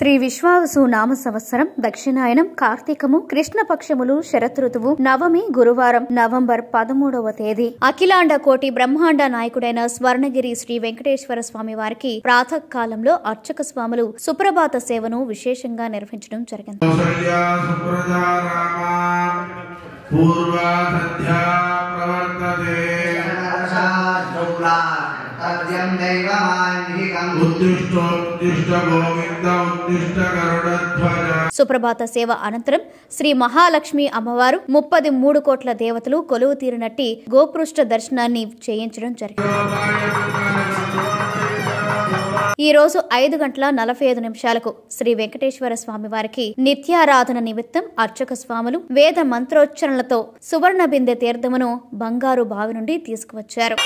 శ్రీ విశ్వావసు నామ సంవత్సరం దక్షిణాయనం కార్తీకము కృష్ణపక్షములు శరతృతువు నవమి గురువారం నవంబర్ 13వ తేదీ అఖిలాండ కోటి బ్రహ్మాండ నాయకుడైన స్వర్ణగిరి శ్రీ వెంకటేశ్వర స్వామి వారికి ప్రాతకాలంలో అర్చక స్వాములు సుప్రభాత సేవను విశేషంగా నిర్వహించడం జరిగింది. సుప్రభాత సేవ అనంతరం శ్రీ మహాలక్ష్మి అమ్మవారు 33 కోట్ల దేవతలు కొలువు తీరినట్టి గోపృష్ఠ దర్శనాన్ని చేయించడం జరిగింది. ఈ రోజు 5:45 శ్రీ వెంకటేశ్వర స్వామి వారికి నిత్యారాధన నిమిత్తం అర్చక స్వాములు వేద మంత్రోచ్చరణలతో సువర్ణ బిందె తీర్థమును బంగారు బావి నుండి తీసుకువచ్చారు.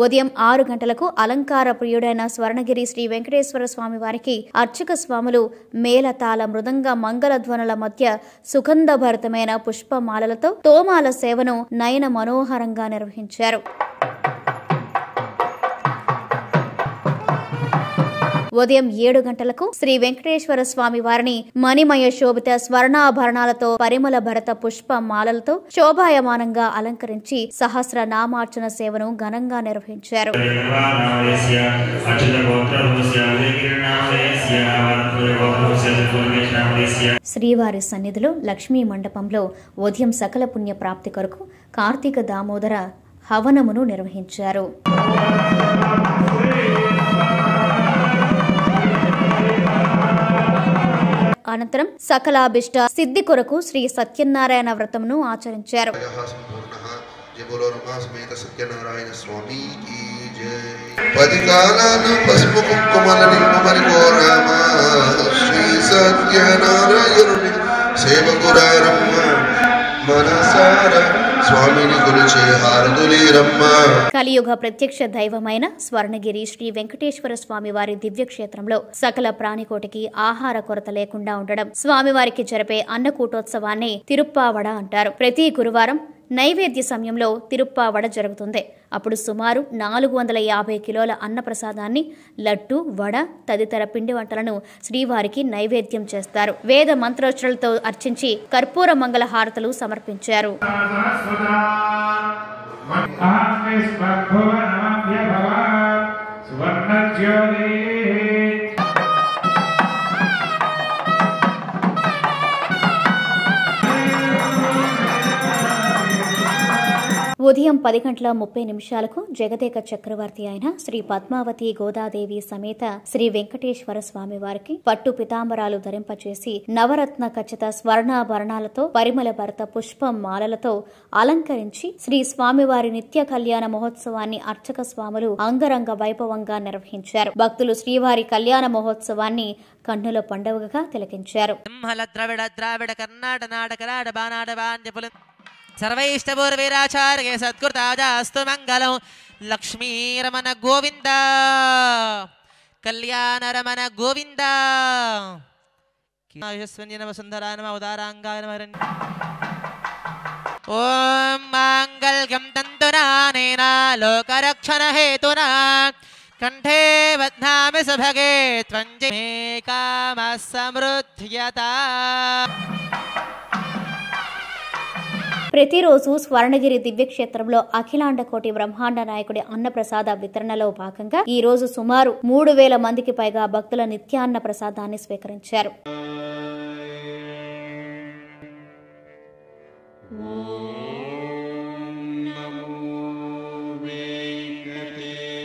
ఉదయం 6 గంటలకు అలంకార ప్రియుడైన స్వర్ణగిరి శ్రీ వెంకటేశ్వర స్వామి వారికి అర్చక స్వాములు మేళతాళ మృదంగ మంగళ ధ్వనుల మధ్య సుగంధభరితమైన పుష్పమాలలతో తోమాల సేవను నయన మనోహరంగా నిర్వహించారు. ఉదయం 7 గంటలకు శ్రీ వెంకటేశ్వర స్వామి వారిని మణిమయ శోభిత స్వర్ణాభరణాలతో పరిమళ భరత పుష్ప మాలలతో శోభాయమానంగా అలంకరించి సహస్ర నామార్చన సేవను ఘనంగా నిర్వహించారు. శ్రీవారి సన్నిధిలో లక్ష్మీ మండపంలో ఉదయం సకల పుణ్య ప్రాప్తి కొరకు కార్తీక దామోదర హవనమును నిర్వహించారు. అనంతరం సకలాభిష్ట సిద్ధి కొరకు శ్రీ సత్యనారాయణ వ్రతమును ఆచరించారు. కలియుగ ప్రత్యక్ష దైవమైన స్వర్ణగిరి శ్రీ వెంకటేశ్వర స్వామి వారి దివ్యక్షేత్రంలో సకల ప్రాణికోటికి ఆహార కొరత లేకుండా ఉండడం స్వామివారికి జరిపే అన్నకూటోత్సవాన్ని తిరుప్పావడ అంటారు. ప్రతి గురువారం నైవేద్య సమయంలో తిరుప్పావడ జరుగుతుంది. అప్పుడు సుమారు 450 కిలోల అన్నప్రసాదాన్ని లడ్డు, వడ తదితర పిండి వంటలను శ్రీవారికి నైవేద్యం చేస్తారు. వేద మంత్రోచ్చరణలతో అర్చించి కర్పూర మంగళ హారతులు సమర్పించారు. ఉదయం 10:30 జగదేక చక్రవర్తి అయిన శ్రీ పద్మావతి గోదాదేవి సమేత శ్రీ వెంకటేశ్వర స్వామి వారికి పట్టు పితాంబరాలు ధరింపచేసి నవరత్న ఖచ్చిత స్వర్ణాభరణాలతో పరిమళ భరత పుష్ప మాలలతో అలంకరించి శ్రీ స్వామివారి నిత్య కళ్యాణ మహోత్సవాన్ని అర్చక స్వాములు అంగరంగ వైభవంగా నిర్వహించారు. భక్తులు శ్రీవారి కళ్యాణ మహోత్సవాన్ని కన్నుల పండుగగా తిలకించారు. సర్వైష్టపూర్వీరాచార్య సత్కృతాజాస్తు మంగళం. లక్ష్మీరమణ గోవింద, కళ్యాణరమణ గోవింద. ఓం మాంగళ్యం తంతునానేన లోకరక్షణ హేతునా కంఠే బధ్నామి సుభగే త్వంజి మే కామః సమృద్ధ్యతా. ప్రతిరోజు స్వర్ణగిరి దివ్యక్షేత్రంలో అఖిలాండ కోటి బ్రహ్మాండ నాయకుడి అన్నప్రసాద వితరణలో భాగంగా ఈ రోజు సుమారు 3000 మందికి పైగా భక్తుల నిత్యాన్న ప్రసాదాన్ని స్వీకరించారు. వెంకటేశాయ.